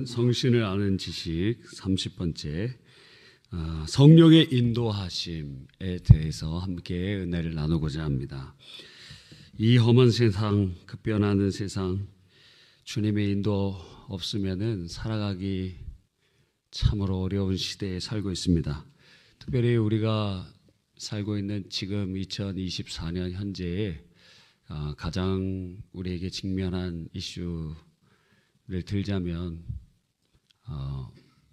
오늘은 성신을 아는 지식 30번째 성령의 인도하심에 대해서 함께 은혜를 나누고자 합니다. 이 험한 세상, 급변하는 세상, 주님의 인도 없으면은 살아가기 참으로 어려운 시대에 살고 있습니다. 특별히 우리가 살고 있는 지금 2024년 현재에 가장 우리에게 직면한 이슈를 들자면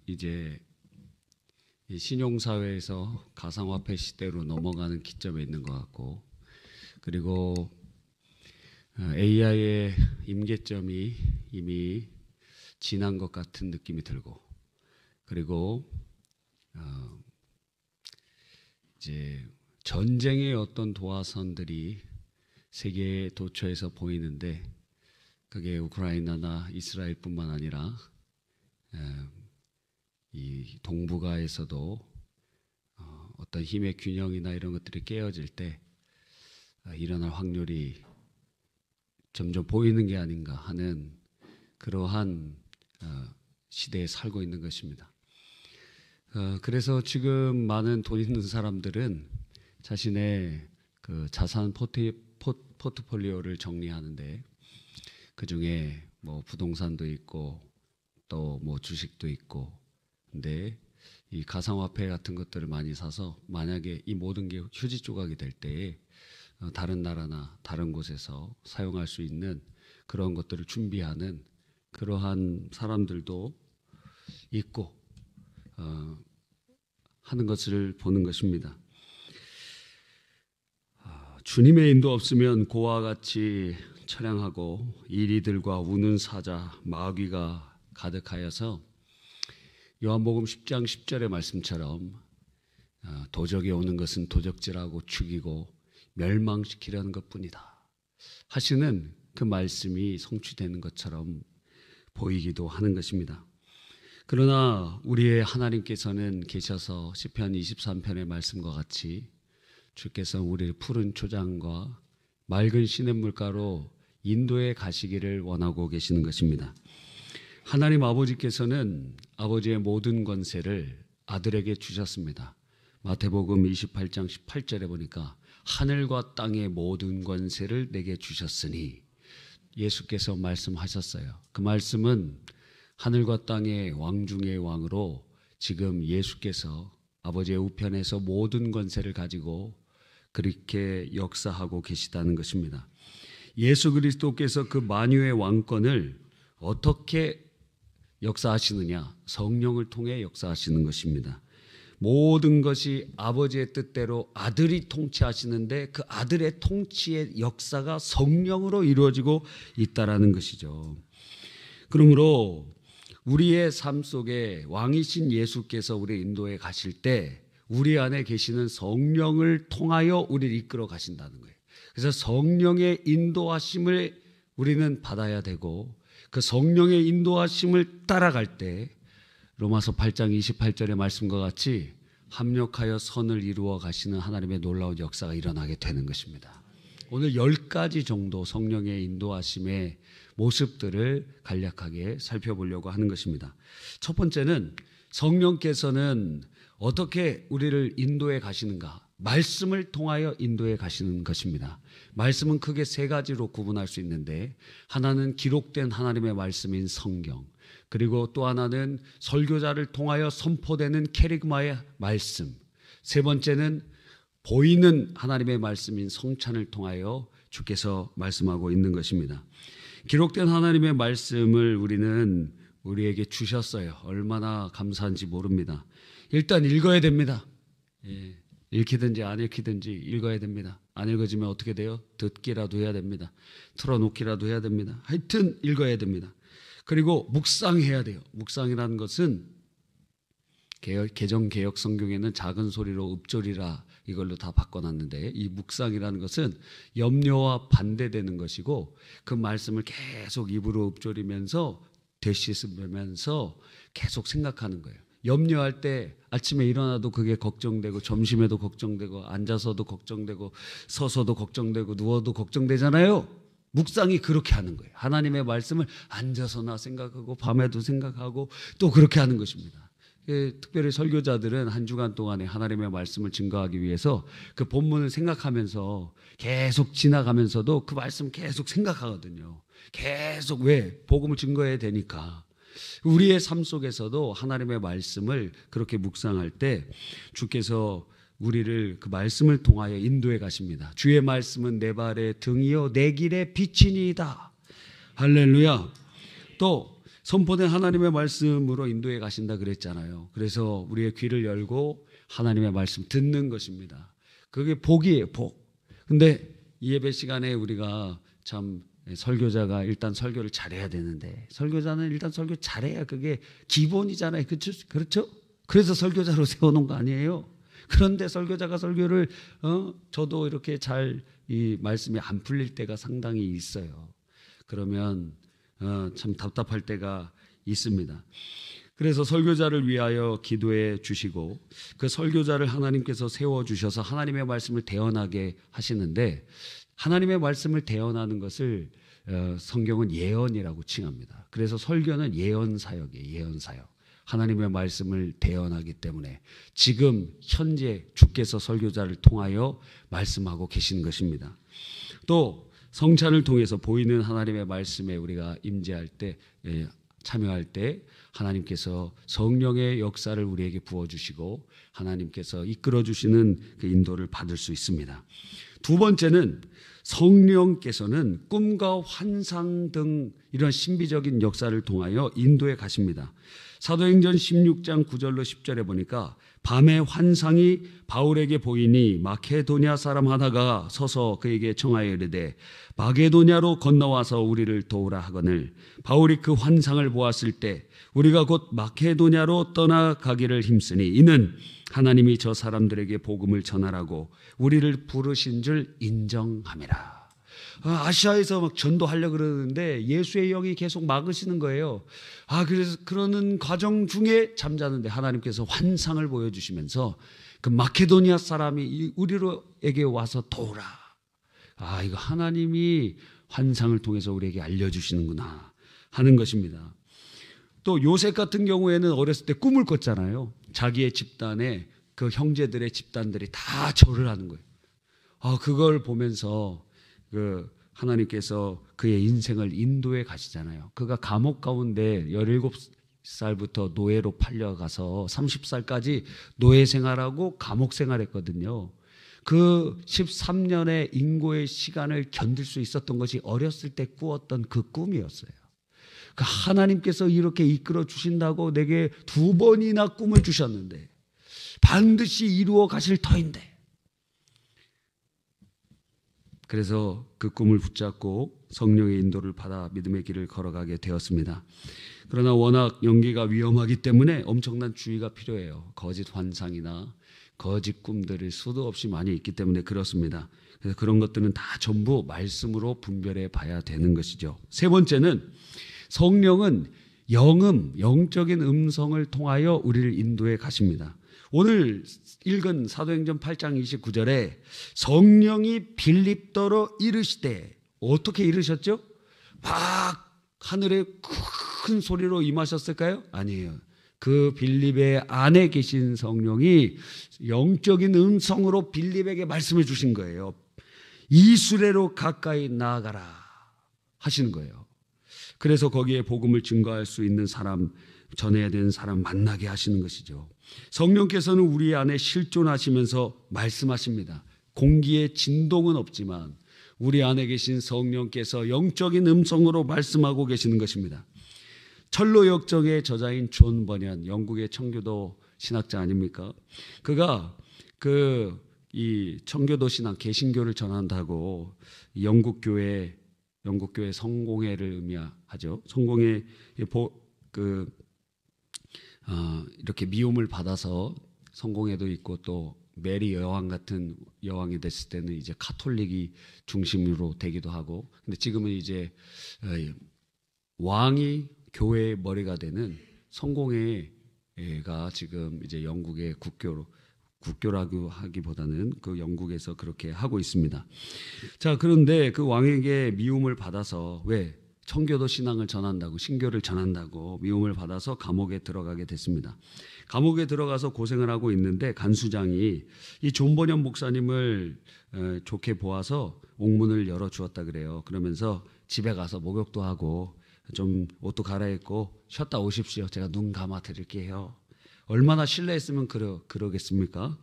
이제 이 신용사회에서 가상화폐 시대로 넘어가는 기점에 있는 것 같고, 그리고 AI의 임계점이 이미 지난 것 같은 느낌이 들고, 그리고 이제 전쟁의 어떤 도화선들이 세계 도처에서 보이는데, 그게 우크라이나나 이스라엘뿐만 아니라 이 동북아에서도 어떤 힘의 균형이나 이런 것들이 깨어질 때 일어날 확률이 점점 보이는 게 아닌가 하는 그러한 시대에 살고 있는 것입니다. 그래서 지금 많은 돈 있는 사람들은 자신의 그 자산 포트폴리오를 정리하는데, 그 중에 뭐 부동산도 있고 또 뭐 주식도 있고, 근데 이 가상화폐 같은 것들을 많이 사서 만약에 이 모든 게 휴지 조각이 될 때에 다른 나라나 다른 곳에서 사용할 수 있는 그런 것들을 준비하는 그러한 사람들도 있고 하는 것을 보는 것입니다. 주님의 인도 없으면 고와 같이 처량하고 이리들과 우는 사자 마귀가 가득하여서 요한복음 10장 10절의 말씀처럼 도적이 오는 것은 도적질하고 죽이고 멸망시키려는 것뿐이다 하시는 그 말씀이 성취되는 것처럼 보이기도 하는 것입니다. 그러나 우리의 하나님께서는 계셔서 시편 23편의 말씀과 같이 주께서 우리를 푸른 초장과 맑은 시냇물가로 인도에 가시기를 원하고 계시는 것입니다. 하나님 아버지께서는 아버지의 모든 권세를 아들에게 주셨습니다. 마태복음 28장 18절에 보니까 하늘과 땅의 모든 권세를 내게 주셨으니 예수께서 말씀하셨어요. 그 말씀은 하늘과 땅의 왕 중의 왕으로 지금 예수께서 아버지의 우편에서 모든 권세를 가지고 그렇게 역사하고 계시다는 것입니다. 예수 그리스도께서 그 만유의 왕권을 어떻게 역사하시느냐? 성령을 통해 역사하시는 것입니다. 모든 것이 아버지의 뜻대로 아들이 통치하시는데 그 아들의 통치의 역사가 성령으로 이루어지고 있다라는 것이죠. 그러므로 우리의 삶 속에 왕이신 예수께서 우리 인도에 가실 때 우리 안에 계시는 성령을 통하여 우리를 이끌어 가신다는 거예요. 그래서 성령의 인도하심을 우리는 받아야 되고, 그 성령의 인도하심을 따라갈 때 로마서 8장 28절의 말씀과 같이 합력하여 선을 이루어 가시는 하나님의 놀라운 역사가 일어나게 되는 것입니다. 오늘 10가지 정도 성령의 인도하심의 모습들을 간략하게 살펴보려고 하는 것입니다. 첫 번째는 성령께서는 어떻게 우리를 인도해 가시는가? 말씀을 통하여 인도해 가시는 것입니다. 말씀은 크게 세 가지로 구분할 수 있는데, 하나는 기록된 하나님의 말씀인 성경, 그리고 또 하나는 설교자를 통하여 선포되는 캐리그마의 말씀, 세 번째는 보이는 하나님의 말씀인 성찬을 통하여 주께서 말씀하고 있는 것입니다. 기록된 하나님의 말씀을 우리는 우리에게 주셨어요. 얼마나 감사한지 모릅니다. 일단 읽어야 됩니다. 읽히든지 안 읽히든지 읽어야 됩니다. 안 읽어지면 어떻게 돼요? 듣기라도 해야 됩니다. 틀어놓기라도 해야 됩니다. 하여튼 읽어야 됩니다. 그리고 묵상해야 돼요. 묵상이라는 것은 개정개혁 성경에는 작은 소리로 읊조리라 이걸로 다 바꿔놨는데, 이 묵상이라는 것은 염려와 반대되는 것이고, 그 말씀을 계속 입으로 읊조리면서 되씹으면서 계속 생각하는 거예요. 염려할 때 아침에 일어나도 그게 걱정되고, 점심에도 걱정되고, 앉아서도 걱정되고, 서서도 걱정되고, 누워도 걱정되잖아요. 묵상이 그렇게 하는 거예요. 하나님의 말씀을 앉아서나 생각하고 밤에도 생각하고 또 그렇게 하는 것입니다. 특별히 설교자들은 한 주간 동안에 하나님의 말씀을 증거하기 위해서 그 본문을 생각하면서 계속 지나가면서도 그 말씀 계속 생각하거든요. 계속 왜? 복음을 증거해야 되니까. 우리의 삶 속에서도 하나님의 말씀을 그렇게 묵상할 때 주께서 우리를 그 말씀을 통하여 인도해 가십니다. 주의 말씀은 내 발의 등이요 내 길의 빛이니이다. 할렐루야. 또 선포된 하나님의 말씀으로 인도해 가신다 그랬잖아요. 그래서 우리의 귀를 열고 하나님의 말씀 듣는 것입니다. 그게 복이에요, 복. 근데 이 예배 시간에 우리가 참 설교자가 일단 설교를 잘해야 되는데 설교자는 일단 설교 잘해야 그게 기본이잖아요. 그렇죠? 그래서 설교자로 세워놓은 거 아니에요? 그런데 설교자가 설교를 저도 이렇게 잘 이 말씀이 안 풀릴 때가 상당히 있어요. 그러면 참 답답할 때가 있습니다. 그래서 설교자를 위하여 기도해 주시고 그 설교자를 하나님께서 세워주셔서 하나님의 말씀을 대언하게 하시는데 하나님의 말씀을 대언하는 것을 성경은 예언이라고 칭합니다. 그래서 설교는 예언사역이에요. 예언사역. 하나님의 말씀을 대언하기 때문에 지금 현재 주께서 설교자를 통하여 말씀하고 계시는 것입니다. 또 성찬을 통해서 보이는 하나님의 말씀에 우리가 임재할 때 참여할 때 하나님께서 성령의 역사를 우리에게 부어주시고 하나님께서 이끌어주시는 그 인도를 받을 수 있습니다. 두 번째는 성령께서는 꿈과 환상 등 이런 신비적인 역사를 통하여 인도해 가십니다. 사도행전 16장 9절로 10절에 보니까 밤에 환상이 바울에게 보이니 마케도냐 사람 하나가 서서 그에게 청하여 이르되 마게도냐로 건너와서 우리를 도우라 하거늘 바울이 그 환상을 보았을 때 우리가 곧 마케도냐로 떠나가기를 힘쓰니 이는 하나님이 저 사람들에게 복음을 전하라고 우리를 부르신 줄 인정함이라. 아시아에서 막 전도하려고 그러는데 예수의 영이 계속 막으시는 거예요. 그래서 그러는 과정 중에 잠자는데 하나님께서 환상을 보여주시면서 그 마케도니아 사람이 우리에게 와서 도우라. 이거 하나님이 환상을 통해서 우리에게 알려주시는구나 하는 것입니다. 또 요셉 같은 경우에는 어렸을 때 꿈을 꿨잖아요. 자기의 집단에 그 형제들의 집단들이 다 절을 하는 거예요. 그걸 보면서 하나님께서 그의 인생을 인도해 가시잖아요. 그가 감옥 가운데 17살부터 노예로 팔려가서 30살까지 노예 생활하고 감옥 생활했거든요. 그 13년의 인고의 시간을 견딜 수 있었던 것이 어렸을 때 꾸었던 그 꿈이었어요. 하나님께서 이렇게 이끌어 주신다고 내게 2번이나 꿈을 주셨는데 반드시 이루어 가실 터인데 그래서 그 꿈을 붙잡고 성령의 인도를 받아 믿음의 길을 걸어가게 되었습니다. 그러나 워낙 연기가 위험하기 때문에 엄청난 주의가 필요해요. 거짓 환상이나 거짓 꿈들이 수도 없이 많이 있기 때문에 그렇습니다. 그래서 그런 것들은 다 전부 말씀으로 분별해 봐야 되는 것이죠. 세 번째는 성령은 영적인 음성을 통하여 우리를 인도해 가십니다. 오늘 읽은 사도행전 8장 29절에 성령이 빌립더로 이르시되 어떻게 이르셨죠? 막 하늘에 큰 소리로 임하셨을까요? 아니에요. 그 빌립의 안에 계신 성령이 영적인 음성으로 빌립에게 말씀해 주신 거예요. 이수레로 가까이 나아가라 하시는 거예요. 그래서 거기에 복음을 증거할 수 있는 사람, 전해야 되는 사람 만나게 하시는 것이죠. 성령께서는 우리 안에 실존하시면서 말씀하십니다. 공기의 진동은 없지만 우리 안에 계신 성령께서 영적인 음성으로 말씀하고 계시는 것입니다. 철로 역정의 저자인 존 버년, 영국의 청교도 신학자 아닙니까? 그가 이 청교도 신앙, 개신교를 전한다고 영국 교회 성공회를 의미하죠. 성공회 이렇게 미움을 받아서 성공회도 있고 또 메리 여왕 같은 여왕이 됐을 때는 이제 카톨릭이 중심으로 되기도 하고, 근데 지금은 이제 왕이 교회의 머리가 되는 성공회가 지금 이제 영국의 국교로 국교라고 하기보다는 그 영국에서 그렇게 하고 있습니다. 자, 그런데 그 왕에게 미움을 받아서 왜? 청교도 신앙을 전한다고, 신교를 전한다고 미움을 받아서 감옥에 들어가게 됐습니다. 감옥에 들어가서 고생을 하고 있는데 간수장이 이 존 버년 목사님을 좋게 보아서 옥문을 열어주었다 그래요. 그러면서 집에 가서 목욕도 하고 좀 옷도 갈아입고 쉬었다 오십시오. 제가 눈 감아 드릴게요. 얼마나 신뢰했으면 그러겠습니까?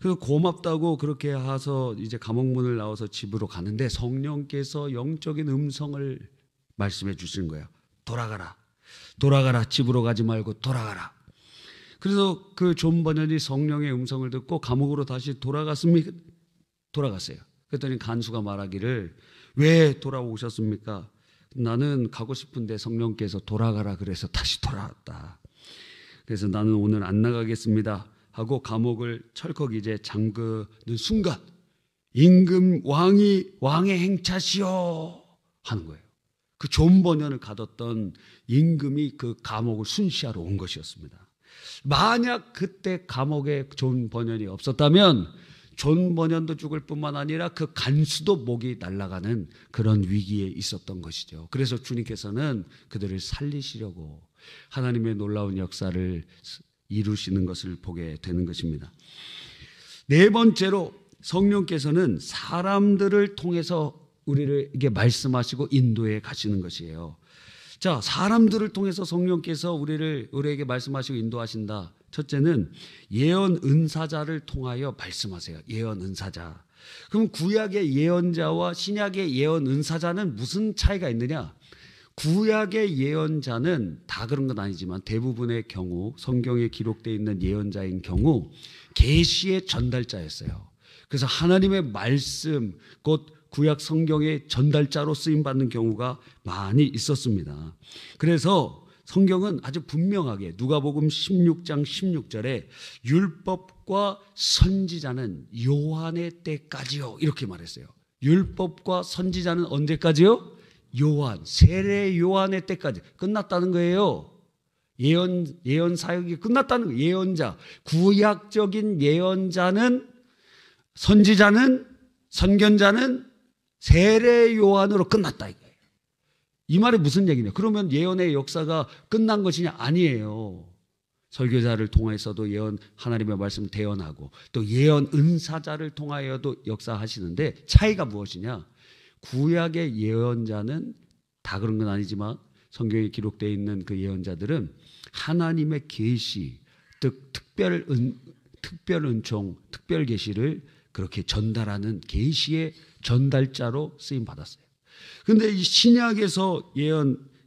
그래서 고맙다고 그렇게 해서 이제 감옥문을 나와서 집으로 가는데 성령께서 영적인 음성을 말씀해 주시는 거예요. 돌아가라. 돌아가라. 집으로 가지 말고 돌아가라. 그래서 그 존 버년이 성령의 음성을 듣고 감옥으로 다시 돌아갔습니까? 돌아갔어요. 그랬더니 간수가 말하기를 왜 돌아오셨습니까? 나는 가고 싶은데 성령께서 돌아가라 그래서 다시 돌아왔다. 그래서 나는 오늘 안 나가겠습니다 하고 감옥을 철컥 이제 잠그는 순간 임금 왕의 행차시오 하는 거예요. 그 존 버년을 가뒀던 임금이 그 감옥을 순시하러 온 것이었습니다. 만약 그때 감옥에 존 버년이 없었다면 존 버년도 죽을 뿐만 아니라 그 간수도 목이 날아가는 그런 위기에 있었던 것이죠. 그래서 주님께서는 그들을 살리시려고 하나님의 놀라운 역사를 이루시는 것을 보게 되는 것입니다. 네 번째로 성령께서는 사람들을 통해서 우리에게 말씀하시고 인도해 가시는 것이에요. 자, 사람들을 통해서 성령께서 우리에게 말씀하시고 인도하신다. 첫째는 예언 은사자를 통하여 말씀하세요. 예언 은사자. 그럼 구약의 예언자와 신약의 예언 은사자는 무슨 차이가 있느냐? 구약의 예언자는 다 그런 건 아니지만 대부분의 경우 성경에 기록되어 있는 예언자인 경우 계시의 전달자였어요. 그래서 하나님의 말씀 곧 구약 성경의 전달자로 쓰임받는 경우가 많이 있었습니다. 그래서 성경은 아주 분명하게 누가복음 16장 16절에 율법과 선지자는 요한의 때까지요 이렇게 말했어요. 율법과 선지자는 언제까지요? 요한, 세례 요한의 때까지 끝났다는 거예요. 예언 사역이 끝났다는 거예요. 예언자, 구약적인 예언자는 선지자는 선견자는 세례 요한으로 끝났다 이거예요. 이 말이 무슨 얘기냐? 그러면 예언의 역사가 끝난 것이냐? 아니에요. 설교자를 통해서도 하나님의 말씀을 대언하고 또 예언 은사자를 통하여도 역사하시는데 차이가 무엇이냐? 구약의 예언자는 다 그런 건 아니지만 성경에 기록되어 있는 그 예언자들은 하나님의 계시, 즉 특별 은총, 특별 계시를 그렇게 전달하는 계시의 전달자로 쓰임 받았어요. 그런데 이 신약에서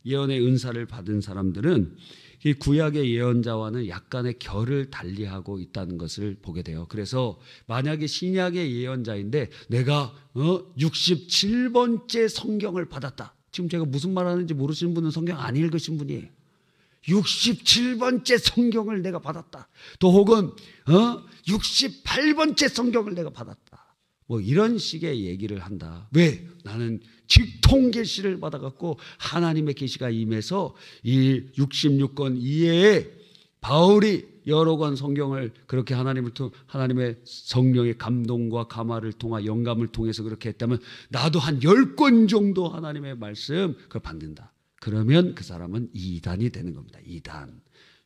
예언의 은사를 받은 사람들은 이 구약의 예언자와는 약간의 결을 달리하고 있다는 것을 보게 돼요. 그래서 만약에 신약의 예언자인데 내가 67번째 성경을 받았다. 지금 제가 무슨 말 하는지 모르시는 분은 성경 안 읽으신 분이에요. 67번째 성경을 내가 받았다. 또 혹은 68번째 성경을 내가 받았다. 뭐 이런 식의 얘기를 한다. 왜? 나는 직통 계시를 받아갖고 하나님의 계시가 임해서 이 66권 이외에 바울이 여러 권 성경을 그렇게 하나님의 성령의 감동과 감화를 통하 영감을 통해서 그렇게 했다면 나도 한 10권 정도 하나님의 말씀 그걸 받는다. 그러면 그 사람은 이단이 되는 겁니다. 이단.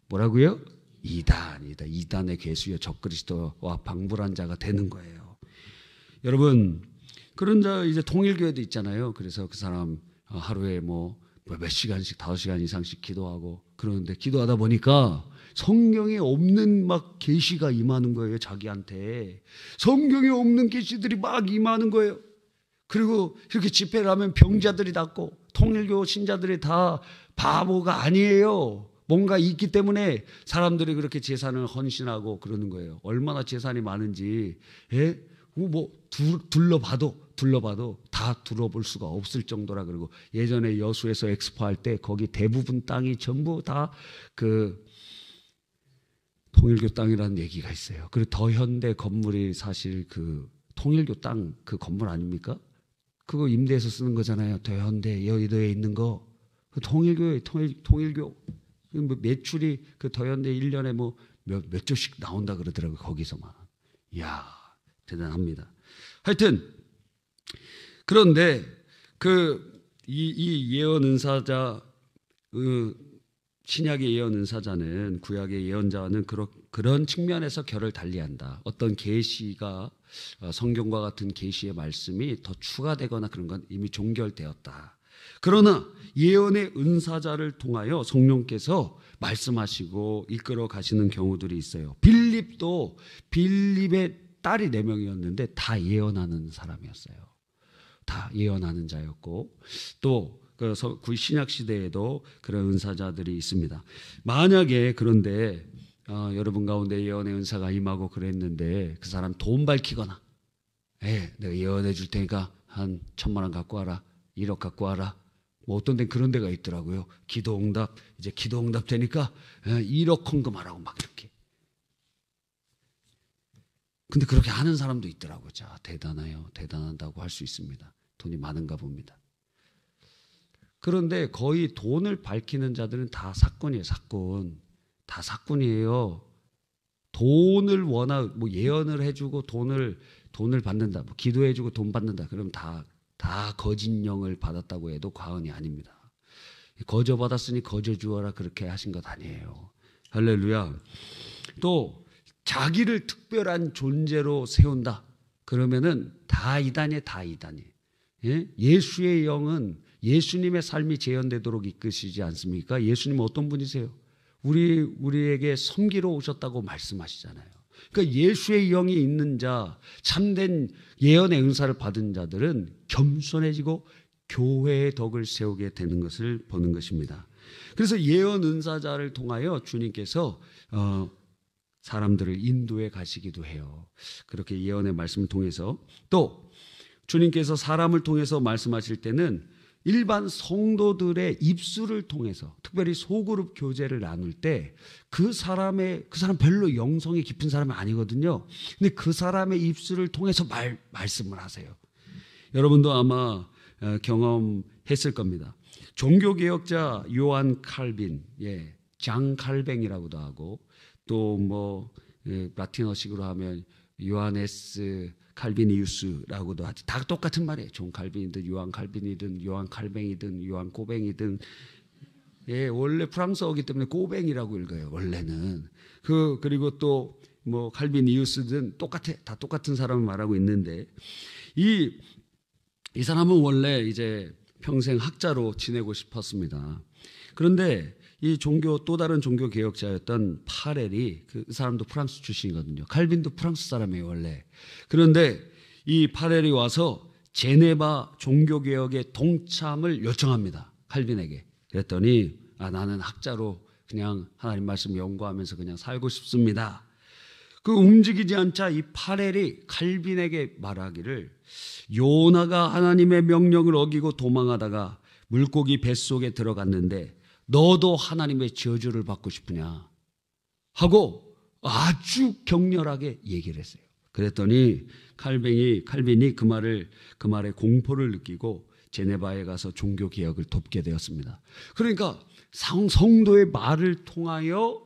뭐라고요? 이단의 괴수여 적그리스도와 방불한 자가 되는 거예요. 여러분, 그런 자 이제 통일교회도 있잖아요. 그래서 그 사람 하루에 몇 시간씩 5시간 이상씩 기도하고 그러는데 기도하다 보니까 성경에 없는 막 계시가 임하는 거예요. 자기한테 성경에 없는 계시들이 막 임하는 거예요. 그리고 이렇게 집회를 하면 병자들이 낫고 통일교 신자들이 다 바보가 아니에요. 뭔가 있기 때문에 사람들이 그렇게 재산을 헌신하고 그러는 거예요. 얼마나 재산이 많은지 둘러봐도 다 둘러볼 수가 없을 정도라. 그리고 예전에 여수에서 엑스포 할 때 거기 대부분 땅이 전부 다 그 통일교 땅이라는 얘기가 있어요. 그리고 더현대 건물이 사실 그 통일교 땅 그 건물 아닙니까? 그거 임대해서 쓰는 거잖아요. 더현대 여의도에 있는 거 그 통일교에 통일교 매출이 그 더현대 1년에 몇 조씩 나온다 그러더라고요. 거기서만. 이야, 대단합니다. 하여튼 그런데 이 예언 은사자, 신약의 예언 은사자는 구약의 예언자와는 그런 측면에서 결을 달리한다. 어떤 계시가 성경과 같은 계시의 말씀이 더 추가되거나 그런 건 이미 종결되었다. 그러나 예언의 은사자를 통하여 성령께서 말씀하시고 이끌어 가시는 경우들이 있어요. 빌립도 빌립의 딸이 4명이었는데 다 예언하는 사람이었어요. 다 예언하는 자였고 또 그래서 신약 시대에도 그런 은사자들이 있습니다. 만약에 그런데 여러분 가운데 예언의 은사가 임하고 그랬는데 그 사람 돈 밝히거나 내가 예언해 줄 테니까 한 1,000만 원 갖고 와라, 1억 갖고 와라, 뭐 어떤 데는 그런 데가 있더라고요. 기도응답, 이제 기도응답 되니까 1억 헌금하라고 막 이렇게. 근데 그렇게 하는 사람도 있더라고요. 자, 대단해요. 대단하다고 할 수 있습니다. 돈이 많은가 봅니다. 그런데 거의 돈을 밝히는 자들은 다 사꾼이에요. 사꾼. 다 사꾼이에요. 돈을 뭐 예언을 해주고 돈을 받는다. 뭐 기도해주고 돈 받는다. 그럼 다 거짓령을 받았다고 해도 과언이 아닙니다. 거저 받았으니 거저 주어라 그렇게 하신 것 아니에요. 할렐루야. 또 자기를 특별한 존재로 세운다. 그러면은 다 이단이에요. 다 이단이에요. 예수의 영은 예수님의 삶이 재현되도록 이끄시지 않습니까? 예수님은 어떤 분이세요? 우리에게 섬기러 오셨다고 말씀하시잖아요. 그러니까 예수의 영이 있는 자, 참된 예언의 은사를 받은 자들은 겸손해지고 교회의 덕을 세우게 되는 것을 보는 것입니다. 그래서 예언 은사자를 통하여 주님께서 사람들을 인도해 가시기도 해요. 그렇게 예언의 말씀을 통해서 또 주님께서 사람을 통해서 말씀하실 때는 일반 성도들의 입술을 통해서 특별히 소그룹 교제를 나눌 때 그 사람 별로 영성이 깊은 사람이 아니거든요. 근데 그 사람의 입술을 통해서 말씀을 하세요. 여러분도 아마 경험했을 겁니다. 종교개혁자 요한 칼빈, 장 칼뱅이라고도 하고 또 뭐 라틴어식으로 하면 요하네스 칼비니우스라고도 하지. 다 똑같은 말이에요. 존 칼빈이든 요한 칼빈이든 요한 칼뱅이든 요한 꼬뱅이든. 원래 프랑스어기 때문에 꼬뱅이라고 읽어요. 원래는. 그리고 또 뭐 칼비니우스든 다 똑같은 사람을 말하고 있는데 이 사람은 원래 이제 평생 학자로 지내고 싶었습니다. 그런데 이 또 다른 종교 개혁자였던 파렐이 그 사람도 프랑스 출신이거든요. 칼빈도 프랑스 사람이에요, 원래. 그런데 이 파렐이 와서 제네바 종교 개혁의 동참을 요청합니다. 칼빈에게. 그랬더니 나는 학자로 그냥 하나님 말씀 연구하면서 그냥 살고 싶습니다. 움직이지 않자 이 파렐이 칼빈에게 말하기를 요나가 하나님의 명령을 어기고 도망하다가 물고기 뱃속에 들어갔는데 너도 하나님의 저주를 받고 싶으냐 하고 아주 격렬하게 얘기를 했어요. 그랬더니 칼빈이 그 말에 공포를 느끼고 제네바에 가서 종교 개혁을 돕게 되었습니다. 그러니까 성도의 말을 통하여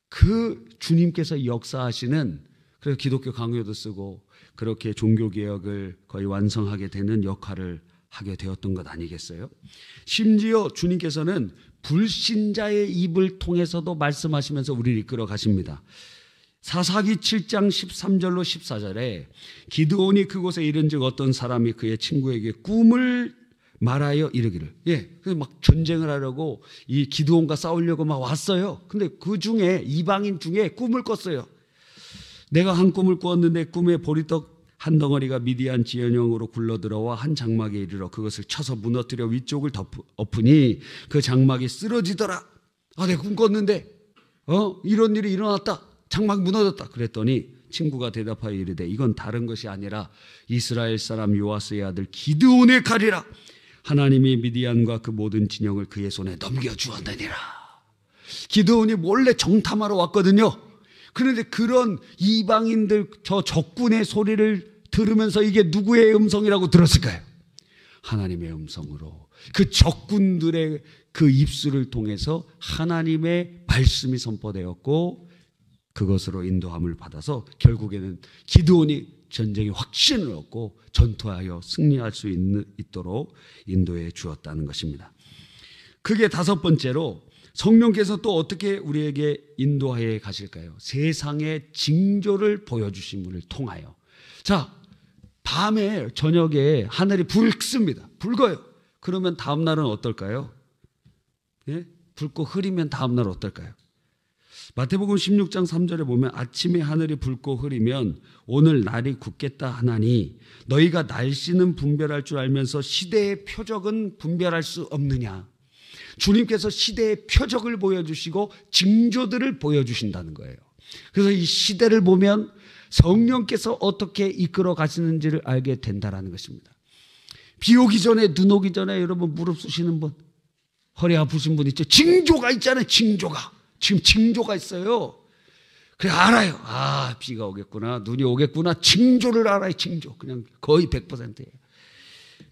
그 주님께서 역사하시는, 그래서 기독교 강요도 쓰고 그렇게 종교 개혁을 거의 완성하게 되는 역할을 하게 되었던 것 아니겠어요? 심지어 주님께서는 불신자의 입을 통해서도 말씀하시면서 우리를 이끌어 가십니다. 사사기 7장 13절로 14절에 기드온이 그곳에 이른즉 어떤 사람이 그의 친구에게 꿈을 말하여 이르기를, 그래서 막 전쟁을 하려고 이 기드온과 싸우려고 막 왔어요. 근데 그 중에 이방인 중에 꿈을 꿨어요. 내가 한 꿈을 꾸었는데 꿈에 보리떡 한 덩어리가 미디안 지연형으로 굴러들어와 한 장막에 이르러 그것을 쳐서 무너뜨려 위쪽을 엎으니 그 장막이 쓰러지더라. 내가 꿈 꿨는데 이런 일이 일어났다. 장막 무너졌다. 그랬더니 친구가 대답하여 이르되 이건 다른 것이 아니라 이스라엘 사람 요아스의 아들 기드온의 칼이라. 하나님이 미디안과 그 모든 진영을 그의 손에 넘겨주었느니라. 기드온이 몰래 정탐하러 왔거든요. 그런데 그런 이방인들 저 적군의 소리를 들으면서 이게 누구의 음성이라고 들었을까요? 하나님의 음성으로 그 적군들의 그 입술을 통해서 하나님의 말씀이 선포되었고 그것으로 인도함을 받아서 결국에는 기드온이 전쟁의 확신을 얻고 전투하여 승리할 수 있도록 인도해 주었다는 것입니다. 그게 다섯 번째로 성령께서 또 어떻게 우리에게 인도하여 가실까요? 세상의 징조를 보여주심을 통하여. 자, 밤에 저녁에 하늘이 붉습니다. 붉어요. 그러면 다음 날은 어떨까요? 예? 붉고 흐리면 다음 날 어떨까요? 마태복음 16장 3절에 보면 아침에 하늘이 붉고 흐리면 오늘 날이 굳겠다 하나니 너희가 날씨는 분별할 줄 알면서 시대의 표적은 분별할 수 없느냐. 주님께서 시대의 표적을 보여주시고 징조들을 보여주신다는 거예요. 그래서 이 시대를 보면 성령께서 어떻게 이끌어 가시는지를 알게 된다는 것입니다. 비 오기 전에, 눈 오기 전에 여러분 무릎 쑤시는 분, 허리 아프신 분 있죠? 징조가 있잖아요. 징조가. 지금 징조가 있어요. 그래 알아요. 아, 비가 오겠구나, 눈이 오겠구나. 징조를 알아요. 징조. 그냥 거의 100%예요.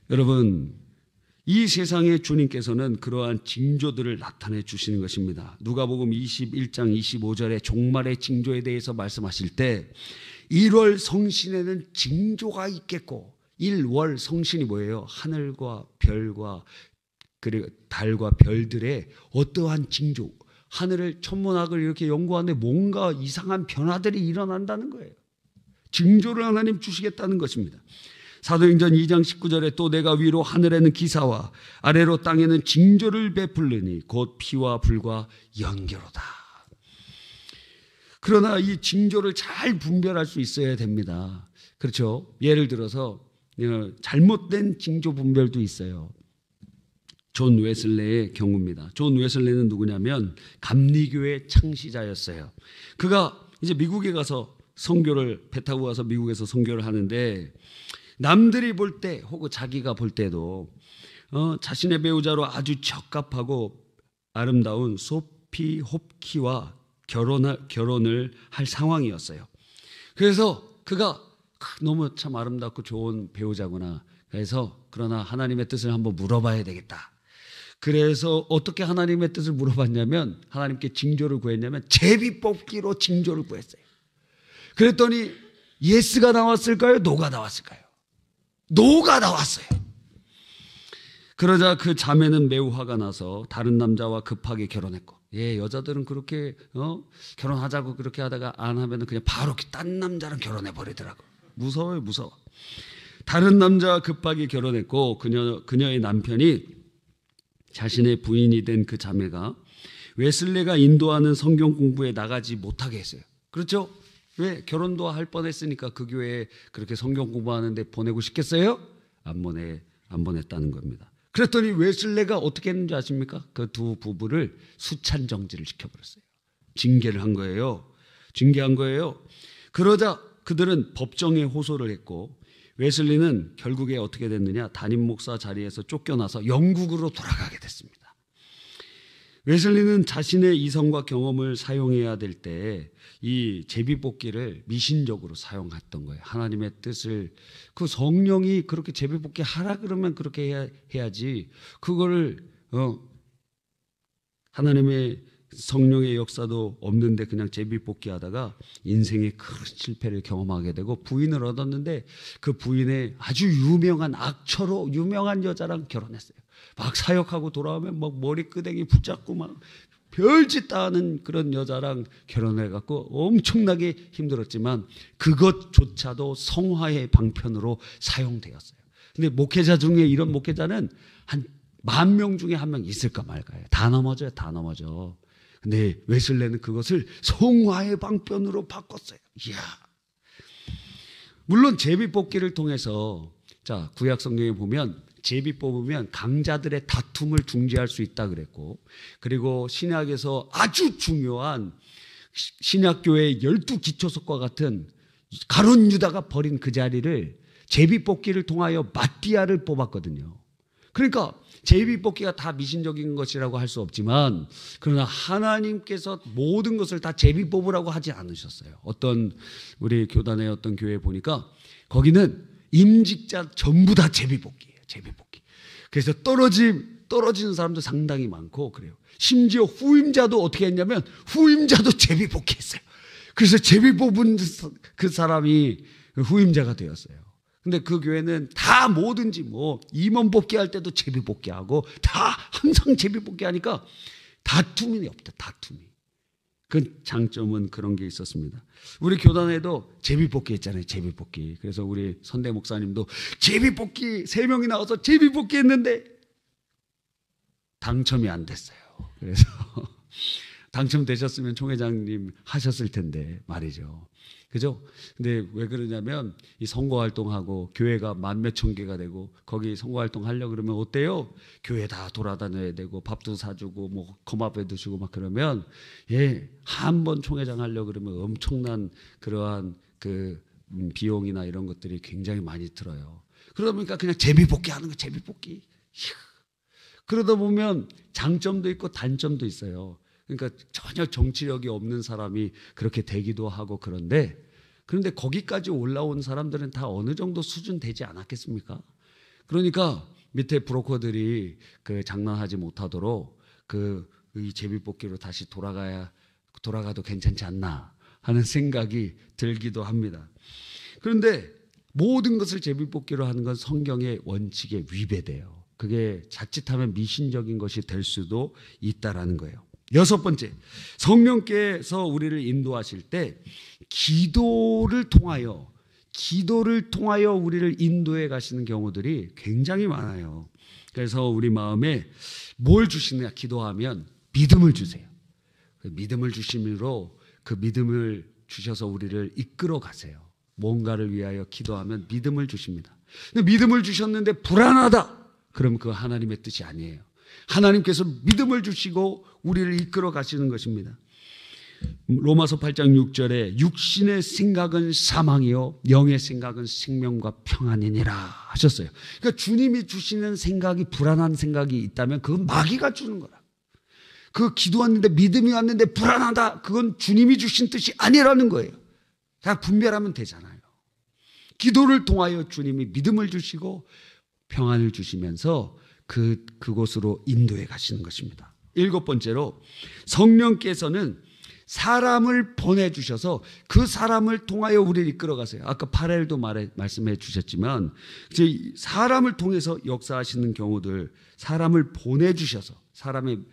여러분, 이 세상에 주님께서는 그러한 징조들을 나타내 주시는 것입니다. 누가복음 21장 25절에 종말의 징조에 대해서 말씀하실 때 1월 성신에는 징조가 있겠고, 1월 성신이 뭐예요? 하늘과 별과 그리고 달과 별들의 어떠한 징조, 하늘을 천문학을 이렇게 연구하는데 뭔가 이상한 변화들이 일어난다는 거예요. 징조를 하나님 주시겠다는 것입니다. 사도행전 2장 19절에 또 내가 위로 하늘에는 기사와 아래로 땅에는 징조를 베풀르니 곧 피와 불과 연기로다. 그러나 이 징조를 잘 분별할 수 있어야 됩니다. 그렇죠? 예를 들어서 잘못된 징조 분별도 있어요. 존 웨슬레의 경우입니다. 존 웨슬레는 누구냐면 감리교의 창시자였어요. 그가 이제 미국에 가서 선교를, 배 타고 가서 미국에서 선교를 하는데 남들이 볼 때 혹은 자기가 볼 때도 자신의 배우자로 아주 적합하고 아름다운 소피 홉키와 결혼을 할 상황이었어요. 그래서 그가 너무 참 아름답고 좋은 배우자구나. 그래서 그러나 하나님의 뜻을 한번 물어봐야 되겠다. 그래서 어떻게 하나님의 뜻을 물어봤냐면, 하나님께 징조를 구했냐면 제비 뽑기로 징조를 구했어요. 그랬더니 예스가 나왔을까요? 노가 나왔을까요? 노가 나왔어요. 그러자 그 자매는 매우 화가 나서 다른 남자와 급하게 결혼했고, 여자들은 그렇게 결혼하자고 그렇게 하다가 안 하면 그냥 바로 딴 남자랑 결혼해 버리더라고. 무서워요, 무서워. 다른 남자와 급하게 결혼했고, 그녀의 남편이 자신의 부인이 된 그 자매가 웨슬레가 인도하는 성경 공부에 나가지 못하게 했어요. 그렇죠? 왜? 결혼도 할 뻔했으니까 그 교회에 그렇게 성경 공부하는데 보내고 싶겠어요? 안 보냈다는 겁니다. 그랬더니 웨슬레가 어떻게 했는지 아십니까? 그 두 부부를 수찬 정지를 시켜버렸어요. 징계를 한 거예요. 징계한 거예요. 그러자 그들은 법정에 호소를 했고, 웨슬리는 결국에 어떻게 됐느냐? 담임 목사 자리에서 쫓겨나서 영국으로 돌아가게 됐습니다. 웨슬리는 자신의 이성과 경험을 사용해야 될 때 이 제비뽑기를 미신적으로 사용했던 거예요. 하나님의 뜻을, 그 성령이 그렇게 제비뽑기 하라 그러면 그렇게 해야지, 그거를 하나님의 성령의 역사도 없는데 그냥 제비뽑기 하다가 인생의 큰 실패를 경험하게 되고 부인을 얻었는데, 그 부인의 아주 유명한 악처로 유명한 여자랑 결혼했어요. 막 사역하고 돌아오면 막 머리끄댕이 붙잡고 막 별짓 다 하는 그런 여자랑 결혼해갖고 엄청나게 힘들었지만 그것조차도 성화의 방편으로 사용되었어요. 근데 목회자 중에 이런 목회자는 한 10,000명 중에 한 명 있을까 말까요. 다 넘어져요, 다 넘어져. 근데 웨슬레는 그것을 성화의 방편으로 바꿨어요. 이야. 물론 제비뽑기를 통해서, 자, 구약 성경에 보면 제비 뽑으면 강자들의 다툼을 중지할 수 있다 그랬고, 그리고 신약에서 아주 중요한 신약교회의 12기초석과 같은 가룟 유다가 버린 그 자리를 제비 뽑기를 통하여 마띠아를 뽑았거든요. 그러니까 제비 뽑기가 다 미신적인 것이라고 할 수 없지만, 그러나 하나님께서 모든 것을 다 제비 뽑으라고 하지 않으셨어요. 어떤 우리 교단의 어떤 교회에 보니까 거기는 임직자 전부 다 제비 뽑기예요. 제비 뽑기. 그래서 떨어지는 사람도 상당히 많고 그래요. 심지어 후임자도 어떻게 했냐면 후임자도 제비 뽑기 했어요. 그래서 제비 뽑은 그 사람이 후임자가 되었어요. 근데 그 교회는 다 뭐든지 뭐 임원 뽑기 할 때도 제비 뽑기 하고 다 항상 제비 뽑기 하니까 다툼이 없다. 다툼이. 그 장점은 그런 게 있었습니다. 우리 교단에도 제비뽑기 했잖아요. 제비뽑기. 그래서 우리 선대 목사님도 제비뽑기 3명이 나와서 제비뽑기 했는데 당첨이 안 됐어요. 그래서 당첨되셨으면 총회장님 하셨을 텐데 말이죠. 그죠? 근데 왜 그러냐면 이 선거활동하고 교회가 만몇천 개가 되고 거기 선거활동 하려고 그러면 어때요? 교회 다 돌아다녀야 되고 밥도 사주고 뭐 거마배도 주고 막 그러면 한 번 총회장 하려고 그러면 엄청난 그러한 그 비용이나 이런 것들이 굉장히 많이 들어요. 그러다 보니까 그냥 제비뽑기 하는 거 제비뽑기. 그러다 보면 장점도 있고 단점도 있어요. 그러니까 전혀 정치력이 없는 사람이 그렇게 되기도 하고 그런데 거기까지 올라온 사람들은 다 어느 정도 수준 되지 않았겠습니까? 그러니까 밑에 브로커들이 그 장난하지 못하도록 이 제비뽑기로 다시 돌아가도 괜찮지 않나 하는 생각이 들기도 합니다. 그런데 모든 것을 제비뽑기로 하는 건 성경의 원칙에 위배돼요. 그게 자칫하면 미신적인 것이 될 수도 있다라는 거예요. 6번째, 성령께서 우리를 인도하실 때 기도를 통하여 우리를 인도해 가시는 경우들이 굉장히 많아요. 그래서 우리 마음에 뭘 주시느냐, 기도하면 믿음을 주세요. 그 믿음을 주심으로 그 믿음을 주셔서 우리를 이끌어 가세요. 뭔가를 위하여 기도하면 믿음을 주십니다. 근데 믿음을 주셨는데 불안하다. 그럼 그거 하나님의 뜻이 아니에요. 하나님께서 믿음을 주시고 우리를 이끌어 가시는 것입니다. 로마서 8장 6절에 육신의 생각은 사망이요 영의 생각은 생명과 평안이니라 하셨어요. 그러니까 주님이 주시는 생각이 불안한 생각이 있다면 그건 마귀가 주는 거라. 그 기도했는데 믿음이 왔는데 불안하다. 그건 주님이 주신 뜻이 아니라는 거예요. 다 분별하면 되잖아요. 기도를 통하여 주님이 믿음을 주시고 평안을 주시면서 그곳으로 인도해 가시는 것입니다. 7번째로 성령께서는 사람을 보내주셔서 그 사람을 통하여 우리를 이끌어 가세요. 아까 파렐도 말씀해 주셨지만 사람을 통해서 역사하시는 경우들, 사람을 보내주셔서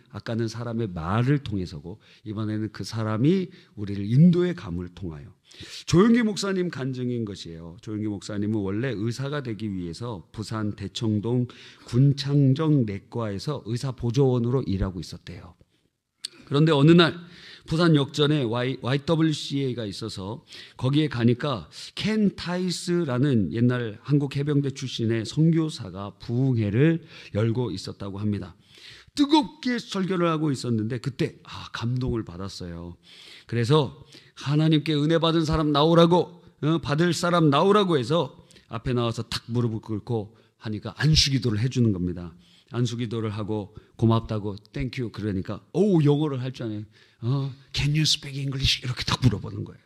아까는 사람의 말을 통해서고 이번에는 그 사람이 우리를 인도의 감을 통하여. 조영기 목사님 간증인 것이에요. 조영기 목사님은 원래 의사가 되기 위해서 부산 대청동 군창정 내과에서 의사보조원으로 일하고 있었대요. 그런데 어느 날 부산 역전에 YWCA가 있어서 거기에 가니까 켄 타이스라는 옛날 한국 해병대 출신의 선교사가 부흥회를 열고 있었다고 합니다. 뜨겁게 설교를 하고 있었는데 그때 감동을 받았어요. 그래서 하나님께 은혜 받은 사람 나오라고, 받을 사람 나오라고 해서 앞에 나와서 탁 무릎을 꿇고 하니까 안수기도를 해주는 겁니다. 안수기도를 하고 고맙다고 땡큐 그러니까 영어를 할 줄 아네. Can you speak English? 이렇게 딱 물어보는 거예요.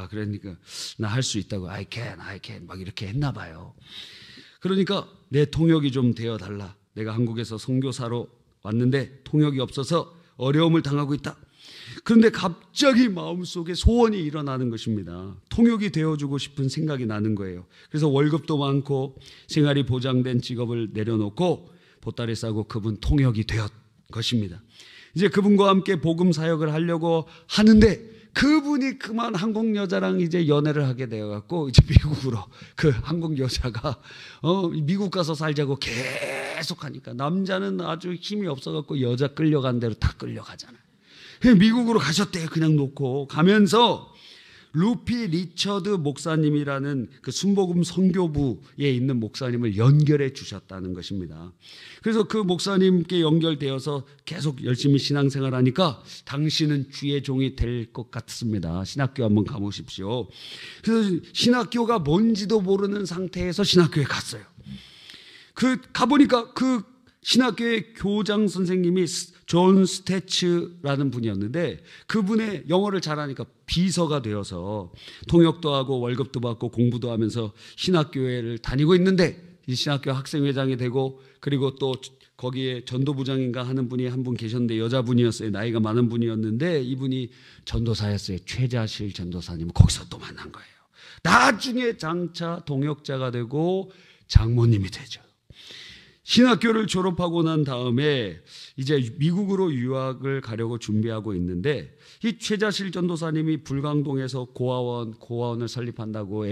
그러니까 나 할 수 있다고 I can 막 이렇게 했나 봐요. 그러니까 내 통역이 좀 되어달라. 내가 한국에서 선교사로 왔는데 통역이 없어서 어려움을 당하고 있다. 그런데 갑자기 마음속에 소원이 일어나는 것입니다. 통역이 되어주고 싶은 생각이 나는 거예요. 그래서 월급도 많고 생활이 보장된 직업을 내려놓고 보따리 싸고 그분 통역이 되었 것입니다. 이제 그분과 함께 복음 사역을 하려고 하는데 그분이 그만 한국 여자랑 이제 연애를 하게 되어갖고 이제 미국으로 그 한국 여자가 미국 가서 살자고 계속 하니까 남자는 아주 힘이 없어갖고 여자 끌려간 대로 다 끌려가잖아요. 미국으로 가셨대요. 그냥 놓고 가면서 루피 리처드 목사님이라는 그 순복음 선교부에 있는 목사님을 연결해 주셨다는 것입니다. 그래서 그 목사님께 연결되어서 계속 열심히 신앙생활 하니까 당신은 주의 종이 될 것 같습니다. 신학교 한번 가보십시오. 그래서 신학교가 뭔지도 모르는 상태에서 신학교에 갔어요. 가보니까 그 신학교의 교장 선생님이 존 스태츠라는 분이었는데 그분의 영어를 잘하니까 비서가 되어서 통역도 하고 월급도 받고 공부도 하면서 신학교회를 다니고 있는데 이 신학교 학생회장이 되고 그리고 또 거기에 전도부장인가 하는 분이 한 분 계셨는데 여자분이었어요. 나이가 많은 분이었는데 이분이 전도사였어요. 최자실 전도사님. 거기서 또 만난 거예요. 나중에 장차 동역자가 되고 장모님이 되죠. 신학교를 졸업하고 난 다음에 이제 미국으로 유학을 가려고 준비하고 있는데 이 최자실 전도사님이 불광동에서 고아원을 설립한다고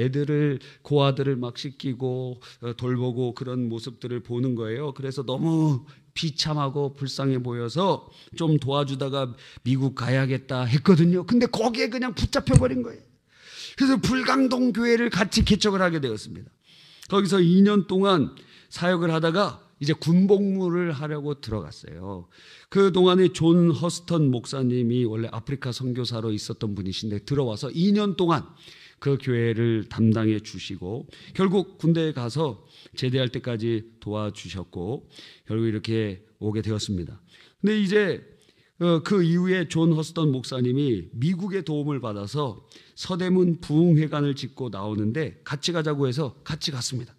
고아들을 막 씻기고 돌보고 그런 모습들을 보는 거예요. 그래서 너무 비참하고 불쌍해 보여서 좀 도와주다가 미국 가야겠다 했거든요. 근데 거기에 그냥 붙잡혀버린 거예요. 그래서 불광동 교회를 같이 개척을 하게 되었습니다. 거기서 2년 동안 사역을 하다가 이제 군복무를 하려고 들어갔어요. 그 동안에 존 허스턴 목사님이 원래 아프리카 선교사로 있었던 분이신데 들어와서 2년 동안 그 교회를 담당해 주시고 결국 군대에 가서 제대할 때까지 도와주셨고 결국 이렇게 오게 되었습니다. 근데 이제 그 이후에 존 허스턴 목사님이 미국의 도움을 받아서 서대문 부흥회관을 짓고 나오는데 같이 가자고 해서 같이 갔습니다.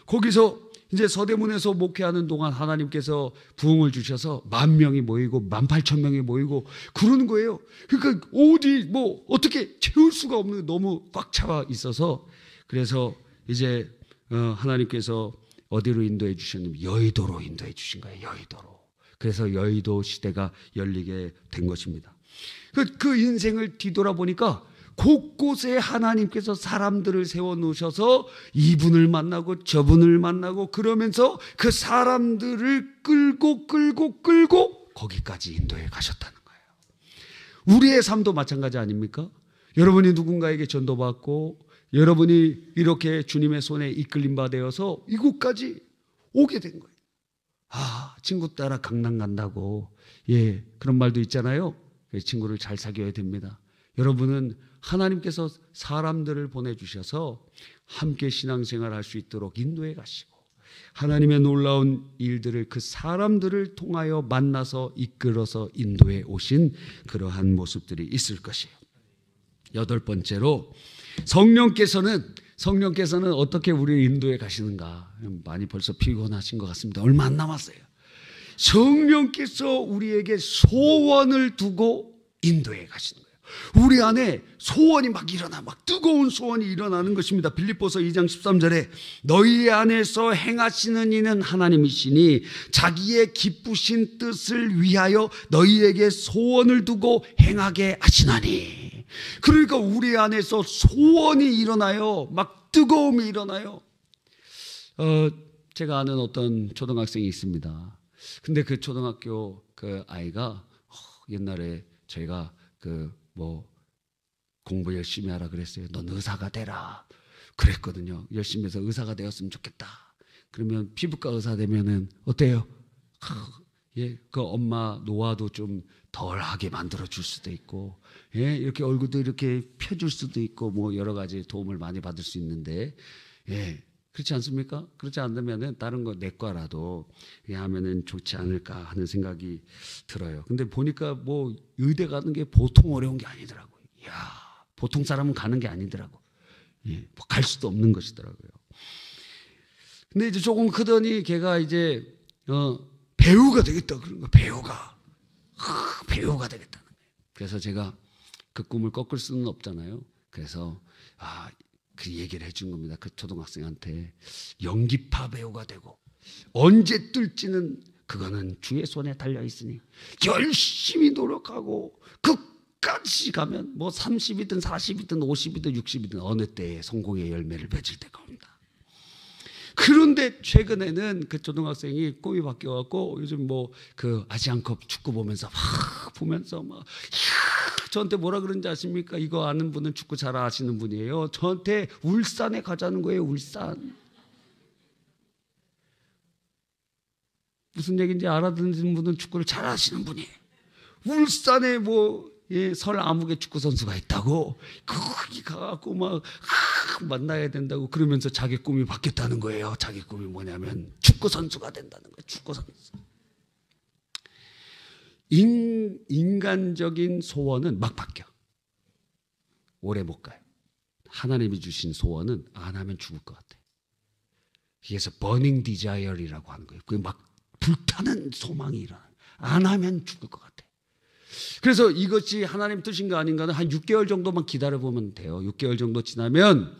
거기서 이제 서대문에서 목회하는 동안 하나님께서 부흥을 주셔서 10,000명이 모이고 18,000명이 모이고 그러는 거예요. 그러니까 어디 뭐 어떻게 채울 수가 없는 너무 꽉 차 있어서 그래서 이제 하나님께서 어디로 인도해 주셨냐면 여의도로 인도해 주신 거예요. 여의도로. 그래서 여의도 시대가 열리게 된 것입니다. 그 인생을 뒤돌아보니까 곳곳에 하나님께서 사람들을 세워놓으셔서 이분을 만나고 저분을 만나고 그러면서 그 사람들을 끌고 거기까지 인도해 가셨다는 거예요. 우리의 삶도 마찬가지 아닙니까? 여러분이 누군가에게 전도받고 여러분이 이렇게 주님의 손에 이끌림 받아서 이곳까지 오게 된 거예요. 친구 따라 강남 간다고 그런 말도 있잖아요. 친구를 잘 사귀어야 됩니다. 여러분은 하나님께서 사람들을 보내주셔서 함께 신앙생활 할 수 있도록 인도해 가시고 하나님의 놀라운 일들을 그 사람들을 통하여 만나서 이끌어서 인도해 오신 그러한 모습들이 있을 것이에요. 8번째로 성령께서는 어떻게 우리를 인도해 가시는가. 많이 벌써 피곤하신 것 같습니다. 얼마 안 남았어요. 성령께서 우리에게 소원을 두고 인도해 가시는 거예요. 우리 안에 소원이 막 뜨거운 소원이 일어나는 것입니다. 빌립보서 2장 13절에 너희 안에서 행하시는 이는 하나님이시니 자기의 기쁘신 뜻을 위하여 너희에게 소원을 두고 행하게 하시나니. 그러니까 우리 안에서 소원이 일어나요. 막 뜨거움이 일어나요. 제가 아는 어떤 초등학생이 있습니다. 근데 그 초등학교 그 아이가 옛날에 저희가 공부 열심히 하라 그랬어요. 넌 의사가 되라 그랬거든요. 열심히 해서 의사가 되었으면 좋겠다. 그러면 피부과 의사 되면은 어때요? 그 엄마 노화도 좀 덜하게 만들어 줄 수도 있고, 이렇게 얼굴도 이렇게 펴줄 수도 있고, 뭐 여러 가지 도움을 많이 받을 수 있는데, 그렇지 않습니까? 그렇지 않으면은 다른 거 내과라도 하면은 좋지 않을까 하는 생각이 들어요. 근데 보니까 뭐 의대 가는 게 보통 어려운 게 아니더라고요. 보통 사람은 가는 게 아니더라고. 뭐 갈 수도 없는 것이더라고요. 근데 이제 조금 크더니 걔가 이제 배우가 되겠다 그런 거. 배우가 되겠다는 거예요. 그래서 제가 그 꿈을 꺾을 수는 없잖아요. 그래서 그 얘기를 해준 겁니다. 그 초등학생한테 연기파 배우가 되고 언제 뜰지는 그거는 주의 손에 달려 있으니 열심히 노력하고 끝까지 가면 뭐 30이든 40이든 50이든 60이든 어느 때에 성공의 열매를 맺을 때가 옵니다. 그런데 최근에는 그 초등학생이 꿈이 바뀌어갖고 요즘 뭐 그 아시안컵 축구 보면서 막 저한테 뭐라 그런지 아십니까? 이거 아는 분은 축구 잘 아시는 분이에요. 저한테 울산에 가자는 거예요. 울산. 무슨 얘기인지 알아듣는 분은 축구를 잘 아시는 분이에요. 울산에 설 아무개 축구 선수가 있다고 거기 가갖고 막 만나야 된다고 그러면서 자기 꿈이 바뀌었다는 거예요. 자기 꿈이 뭐냐면 축구 선수가 된다는 거예요. 축구 선수. 인간적인 소원은 막 바뀌어. 오래 못 가요. 하나님이 주신 소원은 안 하면 죽을 것 같아. 그래서 burning desire이라고 하는 거예요. 그게 막 불타는 소망이 일어나. 안 하면 죽을 것 같아. 그래서 이것이 하나님 뜻인가 아닌가는 한 6개월 정도만 기다려보면 돼요. 6개월 정도 지나면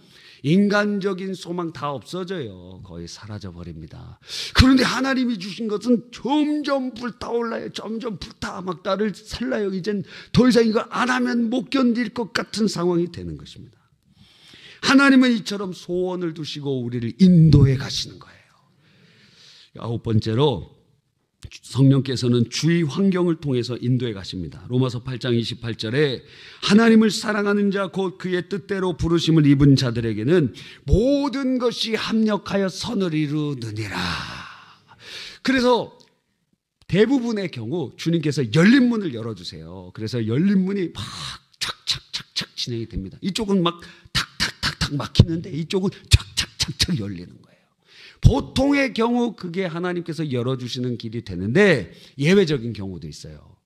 인간적인 소망 다 없어져요. 거의 사라져버립니다. 그런데 하나님이 주신 것은 점점 불타올라요. 점점 불타 막 나를 살라요. 이젠 더 이상 이걸 안 하면 못 견딜 것 같은 상황이 되는 것입니다. 하나님은 이처럼 소원을 두시고 우리를 인도해 가시는 거예요. 9번째로 성령께서는 주위 환경을 통해서 인도해 가십니다. 로마서 8장 28절에 하나님을 사랑하는 자 곧 그의 뜻대로 부르심을 입은 자들에게는 모든 것이 합력하여 선을 이루느니라. 그래서 대부분의 경우 주님께서 열린 문을 열어주세요. 그래서 열린 문이 막 착착착착 진행이 됩니다. 이쪽은 막 탁탁탁탁 막히는데 이쪽은 착착착착 열리는 거예요. 보통의 경우 그게 하나님께서 열어주시는 길이 되는데 예외적인 경우도 있어요.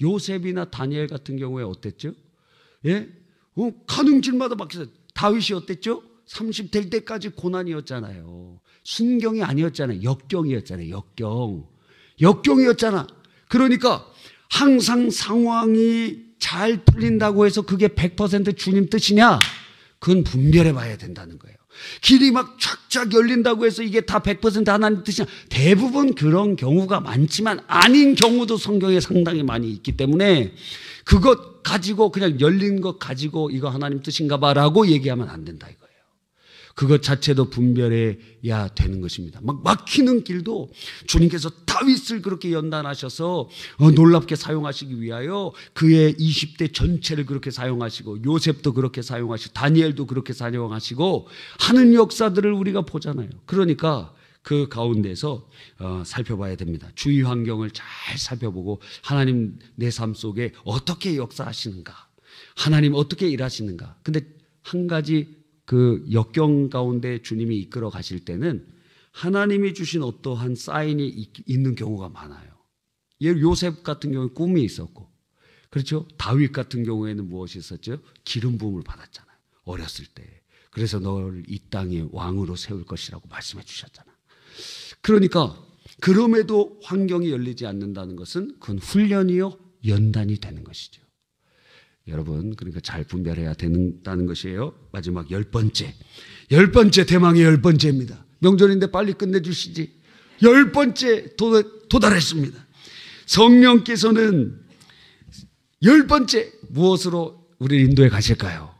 요셉이나 다니엘 같은 경우에 어땠죠? 예? 가는 길마다 막혀서 다윗이 어땠죠? 30 될 때까지 고난이었잖아요. 순경이 아니었잖아요. 역경이었잖아요. 역경이었잖아. 그러니까 항상 상황이 잘 풀린다고 해서 그게 100% 주님 뜻이냐? 그건 분별해 봐야 된다는 거예요. 길이 막 쫙쫙 열린다고 해서 이게 다 100% 하나님 뜻이냐? 대부분 그런 경우가 많지만 아닌 경우도 성경에 상당히 많이 있기 때문에 그것 가지고 그냥 열린 것 가지고 이거 하나님 뜻인가 봐라고 얘기하면 안 된다 이거예요. 그것 자체도 분별해야 되는 것입니다. 막 막히는 길도 주님께서 다윗을 그렇게 연단하셔서 놀랍게 사용하시기 위하여 그의 20대 전체를 그렇게 사용하시고 요셉도 그렇게 사용하시고 다니엘도 그렇게 사용하시고 하는 역사들을 우리가 보잖아요. 그러니까 그 가운데서 살펴봐야 됩니다. 주위 환경을 잘 살펴보고 하나님 내 삶 속에 어떻게 역사하시는가, 하나님 어떻게 일하시는가. 근데 한 가지 그 역경 가운데 주님이 이끌어 가실 때는 하나님이 주신 어떠한 사인이 있는 경우가 많아요. 예를 요셉 같은 경우에 꿈이 있었고, 그렇죠? 다윗 같은 경우에는 무엇이 있었죠? 기름 부음을 받았잖아요. 어렸을 때. 그래서 너를 이 땅에 왕으로 세울 것이라고 말씀해 주셨잖아. 그러니까 그럼에도 환경이 열리지 않는다는 것은 그건 훈련이요 연단이 되는 것이죠. 여러분, 그러니까 잘 분별해야 된다는 것이에요. 마지막 10번째. 10번째, 대망의 10번째입니다. 명절인데 빨리 끝내주시지. 10번째 도달했습니다. 성령께서는 10번째 무엇으로 우리를 인도해 가실까요?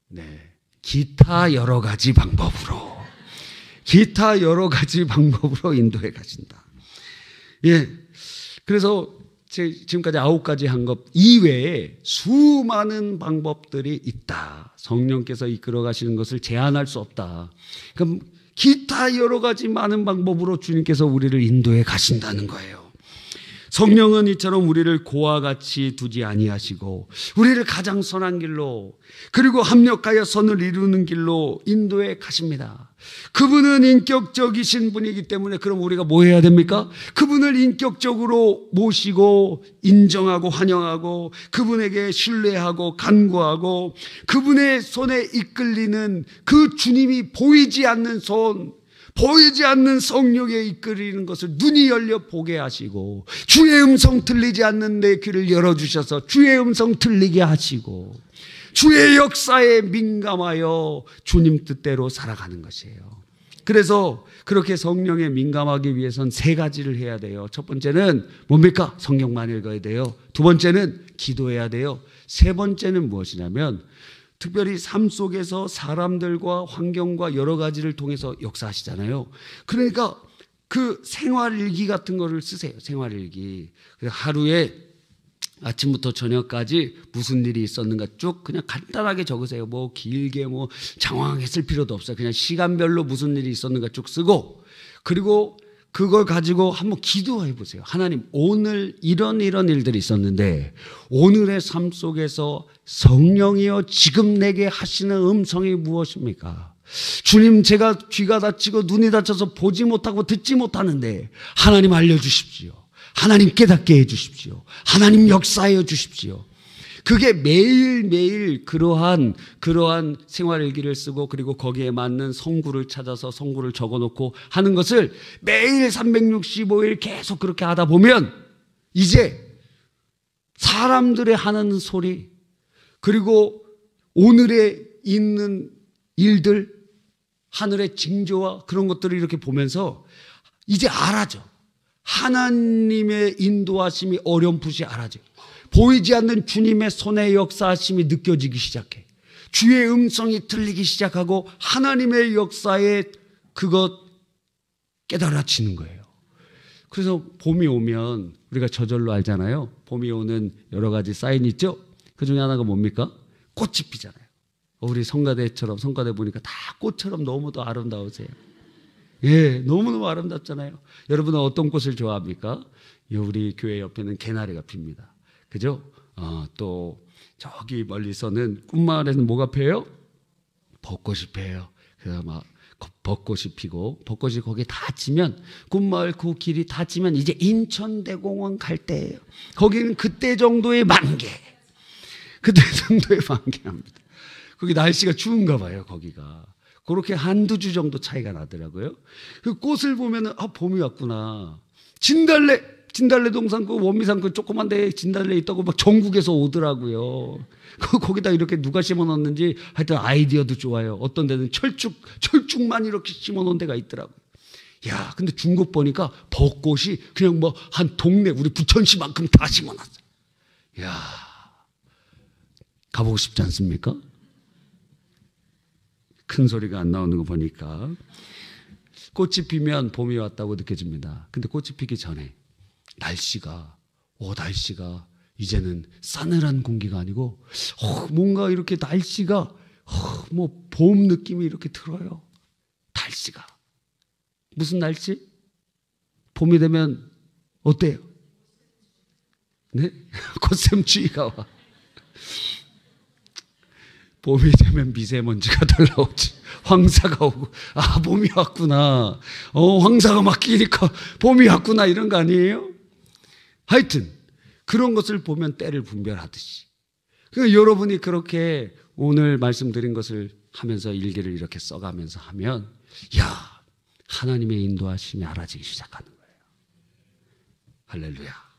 네, 기타 여러 가지 방법으로. 기타 여러 가지 방법으로 인도해 가신다. 예. 그래서 지금까지 9가지 한 것 이외에 수많은 방법들이 있다. 성령께서 이끌어 가시는 것을 제한할 수 없다. 그럼 기타 여러 가지 많은 방법으로 주님께서 우리를 인도해 가신다는 거예요. 성령은 이처럼 우리를 고와 같이 두지 아니하시고 우리를 가장 선한 길로 그리고 합력하여 선을 이루는 길로 인도해 가십니다. 그분은 인격적이신 분이기 때문에 그럼 우리가 뭐 해야 됩니까? 그분을 인격적으로 모시고 인정하고 환영하고 그분에게 신뢰하고 간구하고 그분의 손에 이끌리는 그 주님이 보이지 않는 손, 보이지 않는 성령에 이끌리는 것을 눈이 열려 보게 하시고 주의 음성 들리지 않는 내 귀를 열어주셔서 주의 음성 들리게 하시고 주의 역사에 민감하여 주님 뜻대로 살아가는 것이에요. 그래서 그렇게 성령에 민감하기 위해서는 3가지를 해야 돼요. 첫 번째는 뭡니까? 성경만 읽어야 돼요. 두 번째는 기도해야 돼요. 세 번째는 무엇이냐면 특별히 삶 속에서 사람들과 환경과 여러 가지를 통해서 역사하시잖아요. 그러니까 그 생활일기 같은 거를 쓰세요. 생활일기. 하루에 아침부터 저녁까지 무슨 일이 있었는가 쭉 그냥 간단하게 적으세요. 뭐 길게 뭐 장황하게 쓸 필요도 없어요. 그냥 시간별로 무슨 일이 있었는가 쭉 쓰고 그리고 그걸 가지고 한번 기도해 보세요. 하나님, 오늘 이런 일들이 있었는데 오늘의 삶 속에서 성령이여 지금 내게 하시는 음성이 무엇입니까? 주님, 제가 귀가 다치고 눈이 다쳐서 보지 못하고 듣지 못하는데 하나님 알려주십시오. 하나님 깨닫게 해 주십시오. 하나님 역사해 주십시오. 그게 매일매일 그러한 생활일기를 쓰고 그리고 거기에 맞는 성구를 찾아서 성구를 적어놓고 하는 것을 매일 365일 계속 그렇게 하다 보면 이제 사람들의 하는 소리 그리고 오늘에 있는 일들 하늘의 징조와 그런 것들을 이렇게 보면서 이제 알아져. 하나님의 인도하심이 어렴풋이 알아져요. 보이지 않는 주님의 손의 역사하심이 느껴지기 시작해. 주의 음성이 들리기 시작하고 하나님의 역사에 그것 깨달아지는 거예요. 그래서 봄이 오면 우리가 저절로 알잖아요. 봄이 오는 여러 가지 사인이 있죠. 그 중에 하나가 뭡니까? 꽃이 피잖아요. 우리 성가대처럼 성가대 보니까 다 꽃처럼 너무도 아름다우세요. 예, 너무너무 아름답잖아요. 여러분은 어떤 꽃을 좋아합니까? 우리 교회 옆에는 개나리가 핍니다. 그죠? 또 저기 멀리서는 꿈마을에는 뭐가 펴요? 벚꽃이 펴요. 그래서 막 벚꽃이 피고 벚꽃이 거기 다 지면 꿈마을 그 길이 다 지면 이제 인천대공원 갈 때예요. 거기는 그때 정도의 만개. 그때 정도의 만개합니다. 거기 날씨가 추운가 봐요. 거기가. 그렇게 한두 주 정도 차이가 나더라고요. 그 꽃을 보면은 봄이 왔구나. 진달래 동산 그 원미산 그 조그만 데에 진달래 있다고 막 전국에서 오더라고요. 거기다 이렇게 누가 심어놨는지 하여튼 아이디어도 좋아요. 어떤 데는 철쭉만 이렇게 심어놓은 데가 있더라고요. 야, 근데 중국 보니까 벚꽃이 그냥 뭐 한 동네 우리 부천시만큼 다 심어놨어요. 야, 가보고 싶지 않습니까? 큰 소리가 안 나오는 거 보니까 꽃이 피면 봄이 왔다고 느껴집니다. 근데 꽃이 피기 전에 날씨가 이제는 싸늘한 공기가 아니고 뭔가 이렇게 날씨가 뭐 봄 느낌이 이렇게 들어요. 날씨가 무슨 날씨? 봄이 되면 어때요? 네? 꽃샘추위가 와. 봄이 되면 미세먼지가 덜 나오지. 황사가 오고 봄이 왔구나. 황사가 막 끼니까 봄이 왔구나 이런 거 아니에요? 하여튼 그런 것을 보면 때를 분별하듯이. 그러니까 여러분이 그렇게 오늘 말씀드린 것을 하면서 일기를 이렇게 써가면서 하면 하나님의 인도하심이 알아지기 시작하는 거예요. 할렐루야.